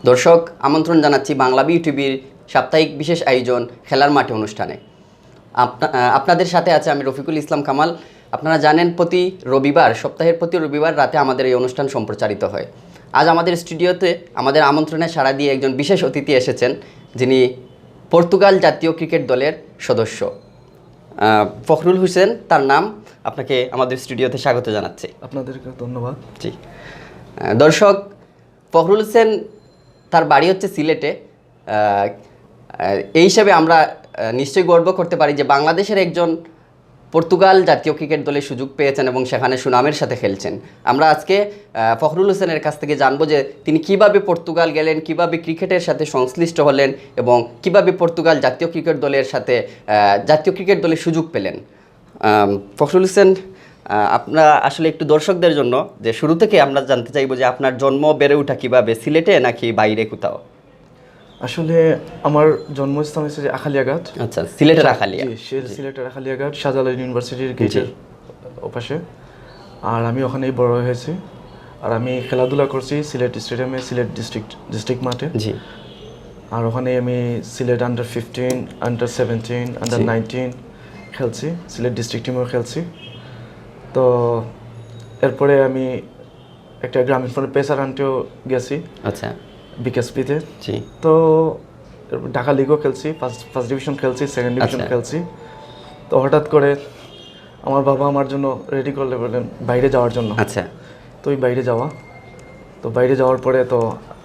দর্শক আমন্ত্রণ জানাচ্ছি বাংলা টিভির সাপ্তাহিক বিশেষ আয়োজন খেলার মাঠে অনুষ্ঠানে। আপনাদের সাথে আছে আমি রফিকুল ইসলাম কামাল। আপনারা জানেন সপ্তাহের প্রতি রবিবার রাতে আমাদের এই অনুষ্ঠান সম্প্রচারিত হয়। আজ আমাদের স্টুডিওতে আমাদের আমন্ত্রণে সাড়া দিয়ে একজন বিশেষ অতিথি এসেছেন, যিনি পর্তুগাল জাতীয় ক্রিকেট দলের সদস্য ফখরুল হোসেন তার নাম। আপনাকে আমাদের স্টুডিওতে স্বাগত জানাচ্ছি। আপনাদেরকে ধন্যবাদ। জি দর্শক, ফখরুল হোসেন তার বাড়ি হচ্ছে সিলেটে। এই হিসাবে আমরা নিশ্চয়ই গর্ব করতে পারি যে বাংলাদেশের একজন পর্তুগাল জাতীয় ক্রিকেট দলে সুযোগ পেয়েছেন এবং সেখানে সুনামের সাথে খেলছেন। আমরা আজকে ফখরুল হোসেনের কাছ থেকে জানবো যে তিনি কিভাবে পর্তুগাল গেলেন, কিভাবে ক্রিকেটের সাথে সংশ্লিষ্ট হলেন এবং কিভাবে পর্তুগাল জাতীয় ক্রিকেট দলের সুযোগ পেলেন। ফখরুল হোসেন, আপনারা আসলে একটু দর্শকদের জন্য যে শুরু থেকে আমরা জানতে চাইবো যে আপনার জন্ম বেড়ে ওঠা কিভাবে, সিলেটে নাকি বাইরে কোথাও? আসলে আমার জন্মস্থান হচ্ছে আখালিয়াঘাট। আচ্ছা, সিলেটের আখালিয়া। সিলেটের আখালিয়াঘাট শাহজালাল ইউনিভার্সিটির গেটের ওপাশে। আর আমি ওখানেই বড় হয়েছি। আর আমি খেলাধুলা করছি সিলেট স্টেডিয়ামে, সিলেট ডিস্ট্রিক্ট মাঠে। জি। আর ওখানে আমি সিলেট আন্ডার 15, আন্ডার 17, আন্ডার 19 খেলছি, সিলেট ডিস্ট্রিক্ট টিমেও খেলছি। তো এরপরে আমি একটা গ্রামীণ ফোনের পেসার আনতেও গেছি। আচ্ছা, বিকেএসপিতে। জি। তো ঢাকা লিগও খেলছি, ফার্স্ট ডিভিশন খেলছি, সেকেন্ড ডিভিশন খেলছি। তো হঠাৎ করে আমার বাবা আমার জন্য রেডি করলে বললেন বাইরে যাওয়ার জন্য। আচ্ছা। তো ওই বাইরে যাওয়ার পরে তো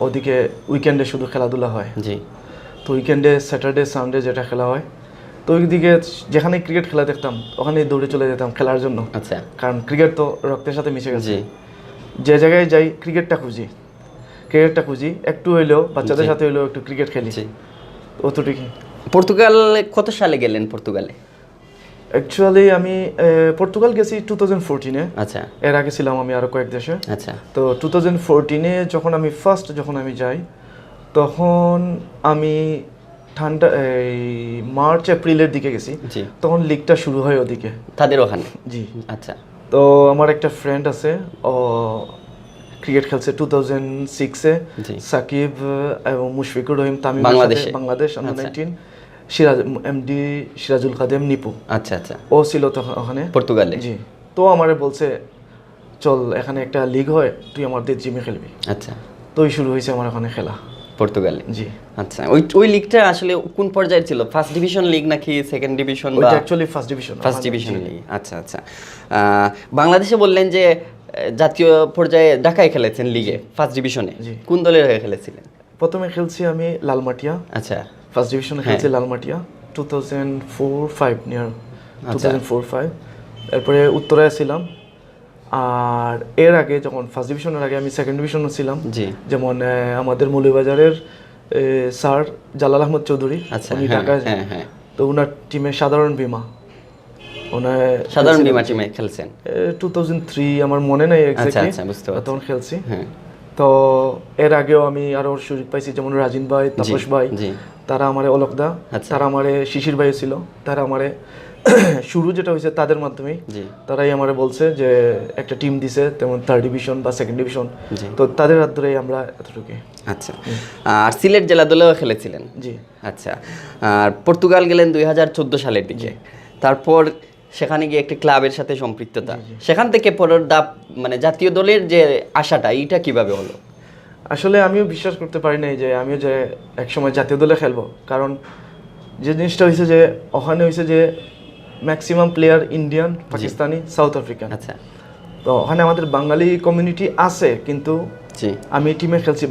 ওদিকে উইকেন্ডে শুধু খেলাধুলা হয়। জি। তো উইকেন্ডে স্যাটারডে সানডে যেটা খেলা হয়, তো ওই দিকে যেখানে ক্রিকেট খেলা দেখতাম ওখানেই দৌড়ে চলে যেতাম খেলার জন্য। আচ্ছা। কারণ ক্রিকেট তো রক্তের সাথে মিশে গেছে। যে জায়গায় যাই ক্রিকেটটা খুঁজি, একটু হইলেও বাচ্চাদের সাথে হইলেও একটু ক্রিকেট খেলি, অতটুকুই। পর্তুগালে কত সালে গেলেন? পর্তুগালে অ্যাকচুয়ালি আমি পর্তুগাল গেছি 2014-এ। আচ্ছা। এর আগে ছিলাম আমি আরো কয়েক দেশে। আচ্ছা। তো 2014-এ যখন আমি যাই, তখন আমি মার্চ এপ্রিলের দিকে গেছি। তখন লিগটা শুরু হয় ওদিকে তাদের ওখানে। জি। আচ্ছা। তো আমার একটা ফ্রেন্ড আছে, ও ক্রিকেট খেলছে 2006-এ, সাকিব এবং মুশফিকুর রহিম তামিম, বাংলাদেশ আন্ডার 19, সিরাজুল কাদেম নিপু। আচ্ছা আচ্ছা। ও ছিল তখন ওখানে পর্তুগালে। জি। তো আমারে বলছে চল এখানে একটা লিগ হয়, তুই আমাদের জিমে খেলবি। আচ্ছা। তো শুরু হয়েছে আমার ওখানে খেলা পর্তুগালে। জি। আচ্ছা, ওই লিগটা আসলে কোন পর্যায়ে ছিল? ফার্স্ট ডিভিশন লিগ নাকি সেকেন্ড ডিভিশন? ওইটা অ্যাকচুয়ালি ফার্স্ট ডিভিশন লিগ। আচ্ছা আচ্ছা। বাংলাদেশে বললেন যে জাতীয় পর্যায়ে ঢাকায় খেলেছেন লিগে, ফার্স্ট ডিভিশনে। কোন দলের হয়ে খেলেছিলেন? প্রথমে খেলছি আমি লালমাটিয়া। আচ্ছা। ফার্স্ট ডিভিশনে খেলছি লালমাটিয়া 2004-05 নিয়ার 2004-05। এরপরে উত্তরায় ছিলাম। আর এর আগে যখন ফার্স্ট ডিভিশনের আগে আমি সেকেন্ড ডিভিশনে ছিলাম। জি। যেমন আমাদের মৌলভীবাজারের স্যার জালাল আহমদ চৌধুরী, উনি ঢাকায়। তো ওনার টিমে সাধারণ বীমা টিমে খেলছেন 2003, আমার মনে নাই এক্স্যাক্টলি। তখন খেলছি। তো এর আগেও আমি আরো সুযোগ পাইছি, যেমন রাজিন ভাই, তাপস ভাই, তারা আমারে অলকদা, তারা আমারে শিশির ভাই ছিল, তারা আমারে শুরু যেটা হয়েছে তাদের মাধ্যমেই, তারাই আমারে বলছে যে একটা টিম দিছে, তেমন থার্ড ডিভিশন বা সেকেন্ড ডিভিশন। তো তাদের হাত ধরেই আমরা এতটুকু। আচ্ছা। আর সিলেট জেলা দলেও খেলেছিলেন? জি। আচ্ছা। আর পর্তুগাল গেলেন 2014 সালের দিকে। তারপর সেখানে গিয়ে একটা ক্লাবের সাথে সম্পৃক্ততা, সেখান থেকে পরের ধাপ মানে জাতীয় দলের যে আশাটা, এইটা কিভাবে হলো? আসলে আমিও বিশ্বাস করতে পারি নাই যে আমিও যে একসময় জাতীয় দলে খেলবো। কারণ যে জিনিসটা হয়েছে যে ওখানে হয়েছে যে maximum player Indian, Pakistani, south African. আচ্ছা। তো ওখানে আমাদের বাঙালি কমিউনিটি আছে, কিন্তু আমি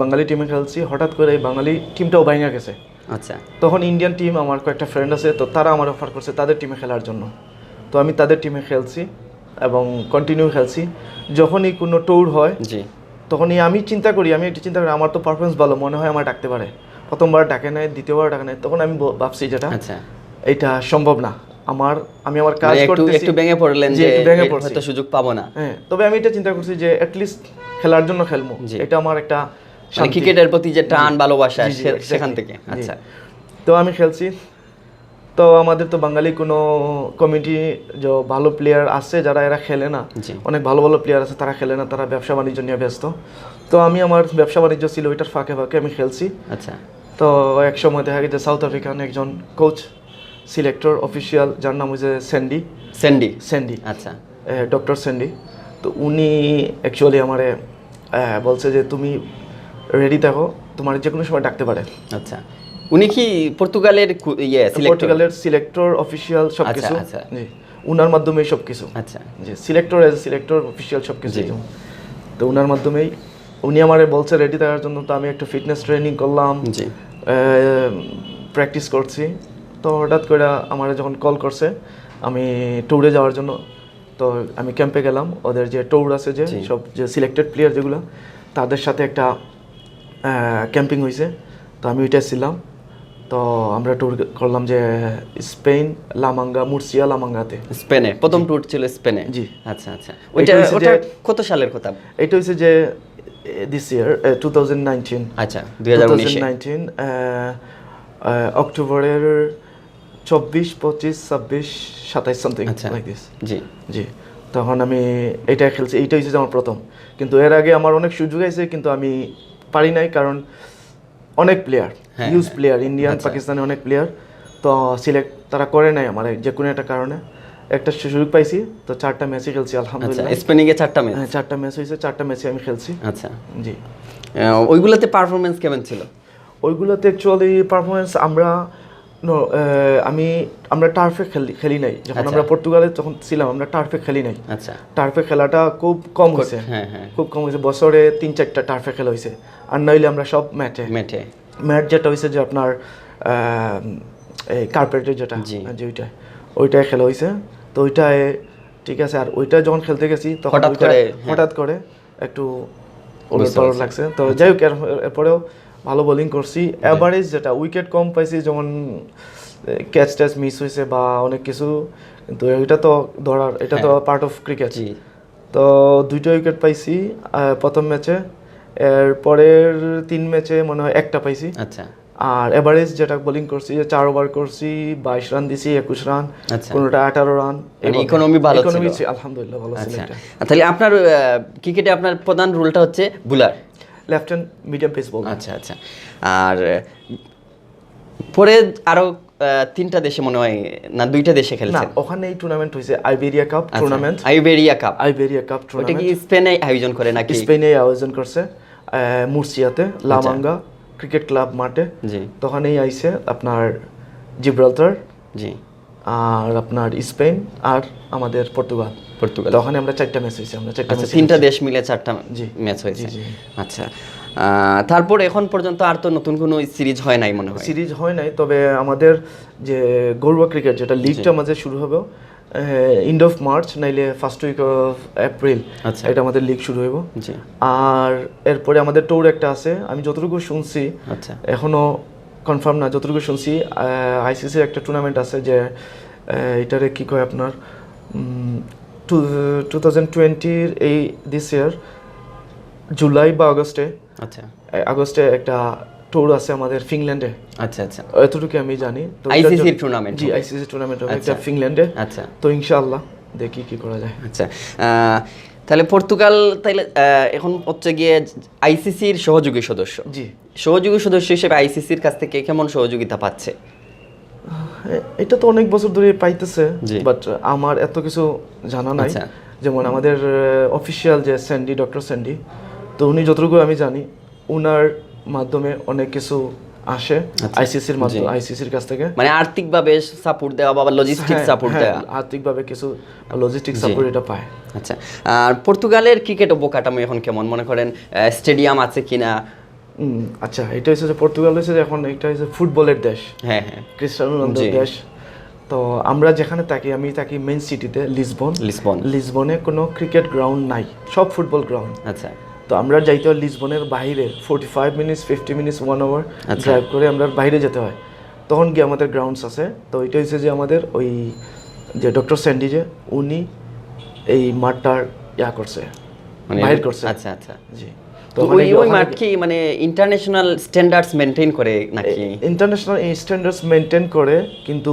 বাঙালি টিমে খেলছি, হঠাৎ করে এই বাঙালি টিমটাও ভাঙা গেছে। আচ্ছা। তখন ইন্ডিয়ান টিম, আমার কয়েকটা ফ্রেন্ড আছে, তো তারা আমার অফার করছে তাদের টিমে খেলার জন্য। তো আমি তাদের টিমে খেলছি এবং কন্টিনিউ খেলছি। যখনই কোনো ট্যুর হয় তখনই আমি চিন্তা করি আমার তো পারফরমেন্স ভালো, মনে হয় আমার ডাকতে পারে। প্রথমবার ডাকে নেয়, দ্বিতীয়বার ডাকে নেয়, তখন আমি ভাবছি যেটা এটা সম্ভব না। আমি আমার কাজ করতেছি, একটু ভেঙে পড়লেন যে হয়তো সুযোগ পাবো না। হ্যাঁ, তবে আমি এটা চিন্তা করছি যে অ্যাটলিস্ট খেলার জন্য খেলবো, এটা আমার একটা ক্রিকেটের প্রতি যে টান, ভালোবাসা সেখান থেকে। আচ্ছা। তো আমি খেলছি। তো আমাদের তো বাঙালি কোনো কমিটি যে ভালো প্লেয়ার আছে যারা এরা খেলে না, অনেক ভালো ভালো প্লেয়ার আছে তারা খেলে না, তারা ব্যবসা বাণিজ্য নিয়ে ব্যস্ত। তো আমি আমার ব্যবসা বাণিজ্য ছিল ওইটার ফাঁকে ফাঁকে আমি খেলছি। আচ্ছা। তো এক সময় দেখা গেছে সাউথ আফ্রিকান একজন কোচ সিলেক্টর অফিসিয়াল যার নাম হচ্ছে স্যান্ডি। আচ্ছা। Doctor Sandy. তো উনি অ্যাকচুয়ালি আমারে বলছে যে তুমি রেডি থাকো, তোমার যে কোনো সময় ডাকতে পারে। আচ্ছা। উনি কি পর্তুগালের পর্তুগালের সিলেক্টর অফিসিয়াল সবকিছু, জি উনার মাধ্যমেই সবকিছু। আচ্ছা। জি সিলেক্টর অফিসিয়াল সবকিছু। তো উনার মাধ্যমেই উনি আমারে বলছে রেডি থাকার জন্য। তো আমি একটু ফিটনেস ট্রেনিং করলাম, প্র্যাকটিস করছি। তো হঠাৎ করে আমার যখন কল করছে আমি ট্যুরে যাওয়ার জন্য, তো আমি ক্যাম্পে গেলাম। ওদের যে ট্যুর আছে যে সব যে সিলেক্টেড প্লেয়ার যেগুলো, তাদের সাথে একটা ক্যাম্পিং হয়েছে। তো আমি ওইটা ছিলাম। তো আমরা ট্যুর করলাম যে স্পেন, মুরসিয়া লামাঙ্গাতে। স্পেনে প্রথম ট্যুর ছিল স্পেনে। জি। আচ্ছা আচ্ছা। ওটা কত সালের কথা? এটা হচ্ছে যে দিস ইয়ার 2019। আচ্ছা 2019 অক্টোবরের 24, 25, 26, 27 সামথিং লাইক দিস। জি তখন আমি এটা খেলছি। এইটা হচ্ছে আমার প্রথম। কিন্তু এর আগে আমার অনেক সুযোগ আছে, কিন্তু আমি পারি নাই, কারণ অনেক player, huge player, Indian Pakistani অনেক প্লেয়ার। তো সিলেক্ট তারা করে নাই আমার যে কোনো একটা কারণে। একটা সুযোগ পাইছি, তো 4টা ম্যাচই খেলছি আলহামদুলিল্লাহ। স্পেনিংয়ে 4টা ম্যাচ? হ্যাঁ 4টা ম্যাচ হয়েছে, 4টা ম্যাচে আমি খেলছি। আচ্ছা। জি। ওইগুলোতে পারফরমেন্স কেমন ছিল? ওইগুলোতে অ্যাকচুয়ালি পারফরমেন্স আমরা টার্ফে খেলি নাই। যখন আমরা পর্তুগালে যখন ছিলাম আমরা টার্ফে খেলি নাই। আচ্ছা। টার্ফে খেলাটা খুব কম হয়েছে। খুব কম হয়েছে, বছরে 3-4টা টার্ফে খেলা হয়েছে। আর নইলে আমরা সব ম্যাট যেটা হয়েছে যে আপনার এই কার্পেটের যেটা, যে ওইটাই খেলা হয়েছে। তো ওইটায় ঠিক আছে। আর ওইটা যখন খেলতে গেছি তখন হঠাৎ করে একটু ওলট লাগছে। তো যাই হোক, এরপরেও ভালো বোলিং করছি। অ্যাভারেজ যেটা উইকেট কম পাইছি, যেমন ক্যাচ ট্যাচ মিস হয়েছে বা অনেক কিছু, কিন্তু এটা তো ধরার, এটা তো পার্ট অফ ক্রিকেট। তো 2টা উইকেট পাইছি প্রথম ম্যাচে। এরপরের 3 ম্যাচে মনে হয় 1টা পাইছি। আচ্ছা। আর এভারেজ যেটা বোলিং করছি, 4 ওভার করছি, 22 রান দিছি, 21 রান, কোনোটা 18 রান। ইকোনমি ভালো ছিল আলহামদুলিল্লাহ, ভালো ছিল। তাহলে আপনার ক্রিকেটে আপনার প্রধান রোলটা হচ্ছে bowler, left hand medium pace ball. আচ্ছা আচ্ছা। আর পরে আরো 3টা দেশে মনে হয় না 2টা দেশে খেলছেন? ওখানে এই টুর্নামেন্ট হয়েছে, Iberia cup tournament. Iberia cup tournament. ওটা কি স্পেনে আয়োজন করে নাকি? স্পেনে আয়োজন করছে, মুরসিয়াতে লামাঙ্গা ক্রিকেট ক্লাব মাঠে। তখনই আইছে আপনার জিব্রাল্টার, আর আপনার স্পেন, আর আমাদের পর্তুগাল। তখন আমরা 4টা ম্যাচ হয়েছে। আমরা 3টা দেশ মিলে 4টা ম্যাচ হয়েছে। আচ্ছা। তারপর এখন পর্যন্ত আর তো নতুন কোনো সিরিজ হয় নাই মনে হয়? সিরিজ হয় নাই, তবে আমাদের যে ঘরোয়া ক্রিকেট যেটা লিগটা মাঝে শুরু হবে এন্ড অফ মার্চ, নাইলে ফার্স্ট উইক অফ এপ্রিল, এটা আমাদের লিগ শুরু হইব। আর এরপরে আমাদের ট্যুর একটা আছে, আমি যতটুকু শুনছি, এখনো কনফার্ম না, যতটুকু শুনছি আইসিসির একটা টুর্নামেন্ট আছে, যে এটারে কি কয় আপনার 2020-র এই দিস ইয়ার জুলাই বা আগস্টে একটা ট্যুর আছে আমাদের ফিনল্যান্ডে। আচ্ছা আচ্ছা। এতটুকু আমি জানি। তো আইসিসি টুর্নামেন্ট? জি, আইসিসি টুর্নামেন্ট হবে একটা ফিনল্যান্ডে। আচ্ছা। তো ইনশাআল্লাহ দেখি কি করা যায়। আচ্ছা। তাহলে পর্তুগাল তাহলে এখন হচ্ছে গিয়ে আইসিসির সহযোগী সদস্য। জি। সহযোগী সদস্য হিসেবে আইসিসির কাছ থেকে কেমন সহযোগিতা পাচ্ছে? এটা তো অনেক বছর ধরে পাইতেছে, বাট আমার এত কিছু জানা নাই। যেমন আমাদের অফিসিয়াল যে ডক্টর স্যান্ডি, তো উনি যতটুকু আমি জানি উনার মাধ্যমে অনেক কিছু আসে আইসিসির মাধ্যমে, আইসিসির কাছ থেকে, মানে আর্থিকভাবে সাপোর্ট দেওয়া বা লজিস্টিক সাপোর্ট দেওয়া, আর্থিকভাবে কিছু লজিস্টিক সাপোর্ট এটা পায়। আচ্ছা। আর পর্তুগালের ক্রিকেট অবকাঠামো এখন কেমন, মনে করেন স্টেডিয়াম আছে কিনা? আচ্ছা, এটা হচ্ছে যে পর্তুগাল হচ্ছে যে এখন এটা হচ্ছে ফুটবলের দেশ। হ্যাঁ, ক্রিস্টিয়ানো রোনালদোর দেশ। তো আমরা যেখানে থাকি, আমি থাকি মেইন সিটিতে, লিসবনে কোনো ক্রিকেট গ্রাউন্ড নাই, সব ফুটবল গ্রাউন্ড। আচ্ছা। তো আমরা যাইতে হয় লিসবনের বাইরে 45 মিনিটস 50 মিনিটস 1 আওয়ার ড্রাইভ করে আমরা বাইরে যেতে হয়। তখন গিয়ে আমাদের গ্রাউন্ডস আছে। তো এটা হচ্ছে যে আমাদের ওই যে ডক্টর স্যান্ডি, যে উনি এই মাঠটার করছে, বাইর করছে। আচ্ছা আচ্ছা। জি। তো তো ওই মাঠ কি মানে ইন্টারন্যাশনাল স্ট্যান্ডার্ডস মেইনটেইন করে নাকি? ইন্টারন্যাশনাল স্ট্যান্ডার্ডস মেইনটেইন করে, কিন্তু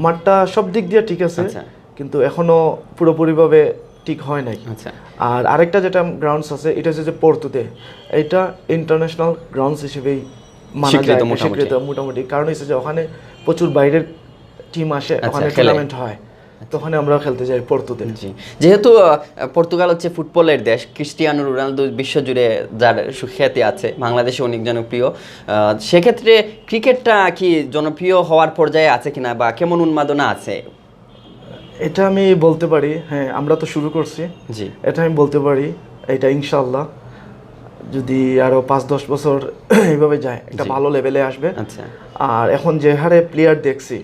মাঠটা সব দিক দিয়ে ঠিক আছে, কিন্তু এখনো পুরোপুরিভাবে ঠিক হয় নাই। আর আরেকটা যেটা গ্রাউন্ডস আছে এটা হচ্ছে যে পর্তুতে, এটা ইন্টারন্যাশনাল গ্রাউন্ডস হিসেবেই মানা যায়, স্বীকৃত মোটামুটি। কারণ হচ্ছে যে ওখানে প্রচুর বাইরের টিম আসে, ওখানে টুর্নামেন্ট হয়, তখন আমরা খেলতে যাই পর্তুতে। যেহেতু পর্তুগাল হচ্ছে ফুটবলের দেশ, ক্রিস্টিয়ানো রোনালদো বিশ্বজুড়ে যার সুখ্যাতি আছে, বাংলাদেশে অনেক জনপ্রিয়, সেক্ষেত্রে ক্রিকেটটা কি জনপ্রিয় হওয়ার পর্যায়ে আছে কিনা বা কেমন উন্মাদনা আছে? এটা আমি বলতে পারি, হ্যাঁ আমরা তো শুরু করছি, এটা আমি বলতে পারি, এটা ইনশাআল্লাহ যদি আরো 5-10 বছর এইভাবে যায় একটা ভালো লেভেলে আসবে। আর এখন যে হারে প্লেয়ার দেখছি,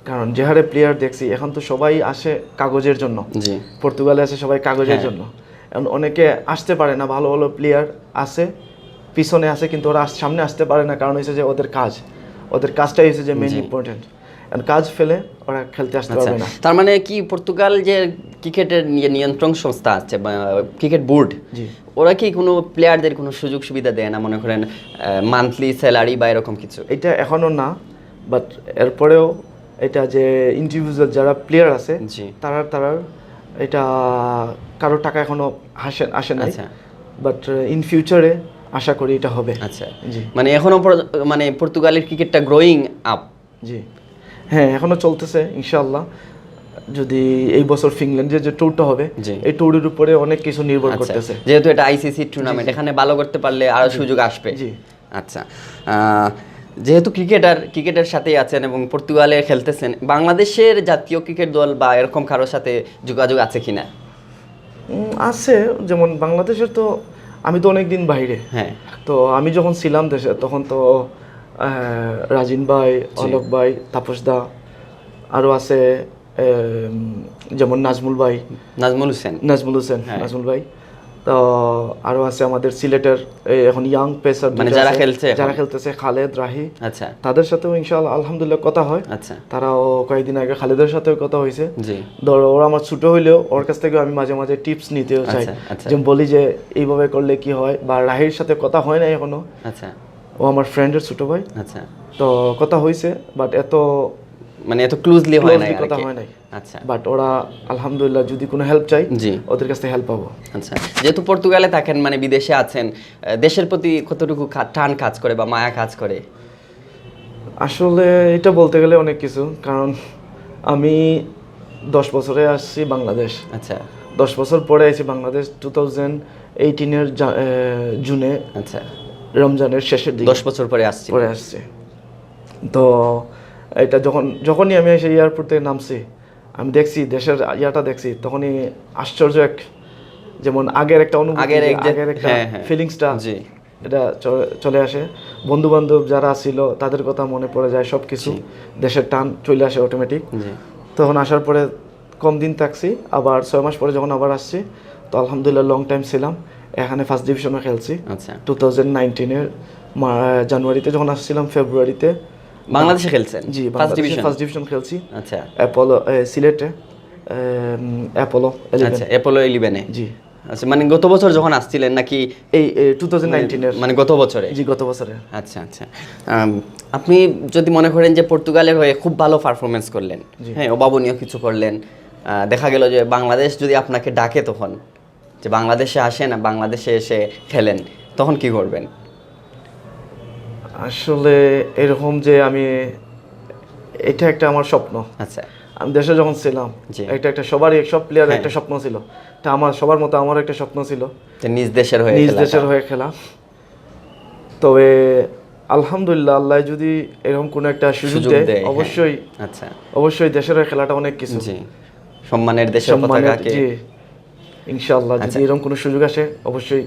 কারণ যে হারে প্লেয়ার দেখছি, এখন তো সবাই আসে কাগজের জন্য, পর্তুগালে আসে সবাই কাগজের জন্য। এখন অনেকে আসতে পারে না, ভালো ভালো প্লেয়ার আছে পিছনে আছে, কিন্তু ওরা সামনে আসতে পারে না, কারণ হচ্ছে যে ওদের কাজটাই হচ্ছে যে মেইন ইম্পর্টেন্ট। কাজ ফেলে ওরা খেলতে আসতে পারবে না। তার মানে কি পর্তুগাল যে ক্রিকেটের নিয়ন্ত্রণ সংস্থা আছে বা ক্রিকেট বোর্ড, ওরা কি কোনো প্লেয়ারদের কোনো সুযোগ সুবিধা দেয় না, মনে করেন মান্থলি স্যালারি বা এরকম কিছু? এটা এখনো না, বাট এরপরেও এটা যে ইন্ডিভিজুয়াল যারা প্লেয়ার আছে তারা এটা কারো টাকা এখনো আসে না, বাট ইন ফিউচারে আশা করি এটা হবে। মানে এখনো মানে পর্তুগালের ক্রিকেটটা গ্রোয়িং আপ। হ্যাঁ এখনো চলতেছে ইনশাআল্লাহ। যদি এই বছর ফিনল্যান্ডের যে ট্যুরটা হবে, এই ট্যুরের উপরে অনেক কিছু নির্ভর করতেছে, যেহেতু এটা আইসিসি টুর্নামেন্ট, এখানে ভালো করতে পারলে আরো সুযোগ আসবে। আচ্ছা, যেহেতু ক্রিকেটের সাথেই আছেন এবং পর্তুগালে খেলতেছেন, বাংলাদেশের জাতীয় ক্রিকেট দল বা এরকম কারোর সাথে যোগাযোগ আছে কিনা? আছে, যেমন বাংলাদেশের তো আমি তো অনেকদিন বাইরে, তো আমি যখন ছিলাম দেশে তখন তো রাজিন ভাই, অলোক ভাই, তাপস দা, আরও আছে যেমন নাজমুল হোসেন ভাই, তো আরও আছে আমাদের সিলেটের এখন ইয়াং পেসার যারা খেলতেছে খালেদ, রাহি, তাদের সাথেও ইনশাআল্লাহ আলহামদুলিল্লাহ কথা হয়। তারাও কয়েকদিন আগে খালেদের সাথেও কথা হয়েছে। ধরো ওরা আমার ছোট হইলেও ওর কাছ থেকে আমি মাঝে মাঝে টিপস নিতেও চাই, যেমন বলি যে এইভাবে করলে কি হয়, বা রাহির সাথে কথা হয় না এখনো, ও আমার ফ্রেন্ডের ছোট ভাই, তো কথা হয়েছে, বাট এত ক্লোজলি কথা হয় নাই। বাট ওরা আলহামদুলিল্লাহ যদি কোনো হেল্প চাই ওদের কাছ থেকে হেল্প পাবো। যেহেতু পর্তুগালে থাকেন, মানে বিদেশে আছেন, দেশের প্রতি কতটুকু টান কাজ করে বা মায়া কাজ করে? আসলে এটা বলতে গেলে অনেক কিছু, কারণ আমি 10 বছরে আসছি বাংলাদেশ। 10 বছর পরে আইছি বাংলাদেশ 2018-এর জুনে, রমজানের শেষের দিকে 10 বছর পরে আসছে। তো এটা যখনই আমি এসে এয়ারপোর্ট থেকে নামছি, আমি দেখছি দেশের ইয়াটা দেখছি, তখনই আশ্চর্য এক, যেমন আগের একটা অনুভূতি, আগের একটা ফিলিংসটা এটা চলে আসে। বন্ধু বান্ধব যারা ছিল তাদের কথা মনে পড়ে যায়, সব কিছু দেশের টান চলে আসে অটোমেটিক। তখন আসার পরে কম দিন থাকছি, আবার 6 মাস পরে যখন আবার আসছি, তো আলহামদুলিল্লাহ লং টাইম ছিলাম এখানে। ফার্স্ট ডিভিশনে খেলছি 2019-এর জানুয়ারিতে যখন আসছিলাম, ফেব্রুয়ারিতে বাংলাদেশে খেলছেন? জি, ফার্স্ট ডিভিশন খেলছি। অ্যাপোলো সিলেটে, অ্যাপোলো 11-এ। জি, আচ্ছা, মানে গত বছর যখন আসছিলেন নাকি এই 2019-এর? মানে গত বছরে। জি, গত বছরে। আচ্ছা, আপনি যদি মনে করেন যে পর্তুগালের হয়ে খুব ভালো পারফরমেন্স করলেন, হ্যাঁ, অভাবনীয় কিছু করলেন, দেখা গেল যে বাংলাদেশ যদি আপনাকে ডাকে তখন, যে বাংলাদেশে আসেন, বাংলাদেশে এসে খেলেন, তখন কি করবেন? আসলে এরকম যে এটা একটা আমার স্বপ্ন। আমি দেশে যখন ছিলাম, একটা সব প্লেয়ারের একটা স্বপ্ন ছিল, তা আমার সবার মতো আমার একটা স্বপ্ন ছিল নিজ দেশের হয়ে খেলা। তবে আলহামদুলিল্লাহ আল্লাহ যদি এরকম কোনো একটা সুযোগ দেয়, অবশ্যই দেশের হয়ে খেলাটা অনেক কিছু, সম্মানের দেশের পতাকাকে, ইনশাআল্লাহ যদি এরকম কোনো সুযোগ আসে অবশ্যই।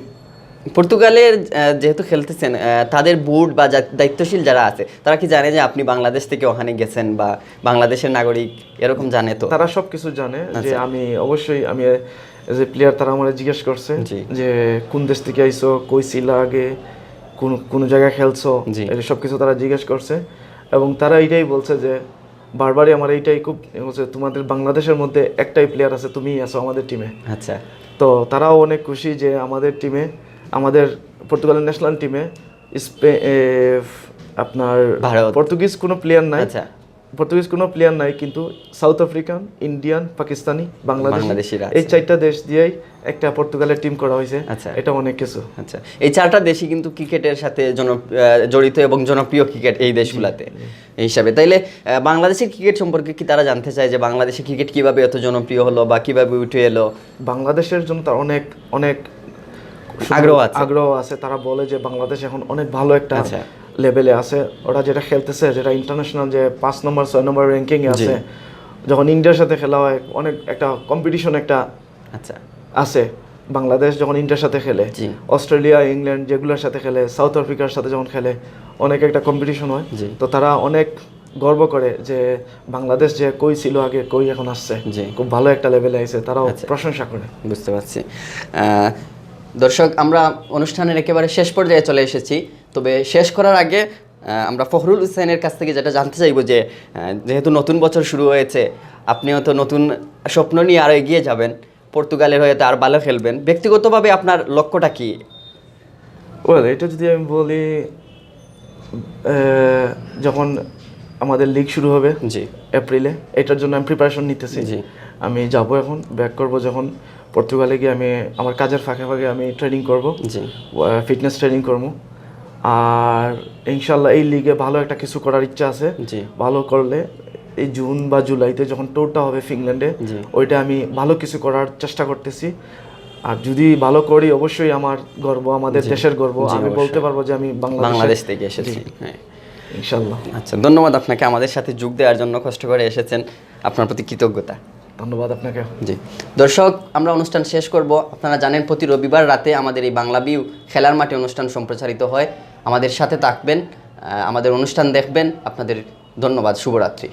পর্তুগালের যেহেতু খেলতেছেন, তাদের বোর্ড বা দায়িত্বশীল যারা আছে, তারা কি জানে যে আপনি বাংলাদেশ থেকে ওখানে গেছেন বা বাংলাদেশের নাগরিক, এরকম জানে? তো তারা সব কিছু জানে, যে আমি অবশ্যই যে প্লেয়ার, তারা আমার জিজ্ঞেস করছে যে কোন দেশ থেকে আইছো, কই ছিলা আগে, কোন জায়গায় খেলছো, এই সব কিছু তারা জিজ্ঞেস করছে। এবং তারা এটাই বলছে যে বারবারই আমার এইটাই খুব হচ্ছে, তোমাদের বাংলাদেশের মধ্যে একটাই প্লেয়ার আছে, তুমিই আছো আমাদের টিমে। আচ্ছা, তো তারাও অনেক খুশি যে আমাদের টিমে, আমাদের পর্তুগালের ন্যাশনাল টিমে আপনার ভারত, পর্তুগিজ কোনো প্লেয়ার নাই, আচ্ছা, পর্তুগিজ কোনো প্লেয়ার নাই, কিন্তু সাউথ আফ্রিকান, ইন্ডিয়ান, পাকিস্তানি, বাংলাদেশিরা এই 4টা দেশ দিয়েই একটা পর্তুগালের টিম করা হয়েছে। আচ্ছা, এটা অনেক কিছু। আচ্ছা, এই 4টা দেশই কিন্তু ক্রিকেটের সাথে জড়িত এবং জনপ্রিয় ক্রিকেট এই দেশগুলোতে এই হিসাবে। তাইলে বাংলাদেশের ক্রিকেট সম্পর্কে কি তারা জানতে চায় যে বাংলাদেশের ক্রিকেট কিভাবে এত জনপ্রিয় হলো বা কিভাবে উঠে এলো? বাংলাদেশের জন্য তার অনেক অনেক আগ্রহ আছে। তারা বলে যে বাংলাদেশ এখন অনেক ভালো একটা লেভেলে আছে, ওরা যেটা খেলতেছে, যেটা ইন্টারন্যাশনাল যে 5 নম্বর 6 নম্বর র্যাঙ্কিং আছে, যখন ইন্ডিয়ার সাথে খেলা হয় অনেক একটা কম্পিটিশন একটা আছে। বাংলাদেশ যখন ইন্ডিয়ার সাথে খেলে, অস্ট্রেলিয়া, ইংল্যান্ড যেগুলোর সাথে খেলে, সাউথ আফ্রিকার সাথে যখন খেলে, অনেক একটা কম্পিটিশন হয়। তো তারা অনেক গর্ব করে যে বাংলাদেশ যে কই ছিল আগে, কই এখন আসছে, খুব ভালো একটা লেভেলে আছে, তারাও প্রশংসা করে। বুঝতে পারছি। দর্শক, আমরা অনুষ্ঠানের একেবারে শেষ পর্যায়ে চলে এসেছি। তবে শেষ করার আগে আমরা ফখরুল হুসাইনের কাছ থেকে যেটা জানতে চাইবো যে যেহেতু নতুন বছর শুরু হয়েছে, আপনিও তো নতুন স্বপ্ন নিয়ে আরও এগিয়ে যাবেন, পর্তুগালের হয়ে তো আর ভালো খেলবেন, ব্যক্তিগতভাবে আপনার লক্ষ্যটা কি? এটা যদি আমি বলি, যখন আমাদের লিগ শুরু হবে এপ্রিলে, এটার জন্য আমি প্রিপারেশন নিতেছি। আমি যাব, এখন ব্যাক করব, যখন পর্তুগালে গিয়ে আমি আমার কাজের ফাঁকে ফাঁকে আমি ট্রেনিং করব, ফিটনেস ট্রেনিং করবো। আর ইনশাল্লাহ এই লিগে ভালো একটা কিছু করার ইচ্ছা আছে। ভালো করলে এই জুন বা জুলাইতে যখন ট্যুরটা হবে ফিনল্যান্ডে, ওইটা আমি ভালো কিছু করার চেষ্টা করতেছি। আর যদি ভালো করি, অবশ্যই আমার গর্ব, আমাদের দেশের গর্ব, আমি বলতে পারবো যে আমি বাংলাদেশ থেকে এসেছি। ইনশাল্লাহ। আচ্ছা, ধন্যবাদ আপনাকে আমাদের সাথে যোগ দেওয়ার জন্য, কষ্ট করে এসেছেন, আপনার প্রতি কৃতজ্ঞতা। ধন্যবাদ আপনাকে। জি দর্শক, আমরা অনুষ্ঠান শেষ করব। আপনারা জানেন প্রতি রবিবার রাতে আমাদের এই বাংলা ভিউ খেলার মাঠে অনুষ্ঠান সম্প্রচারিত হয়। আমাদের সাথে থাকবেন, আমাদের অনুষ্ঠান দেখবেন। আপনাদের ধন্যবাদ, শুভরাত্রি।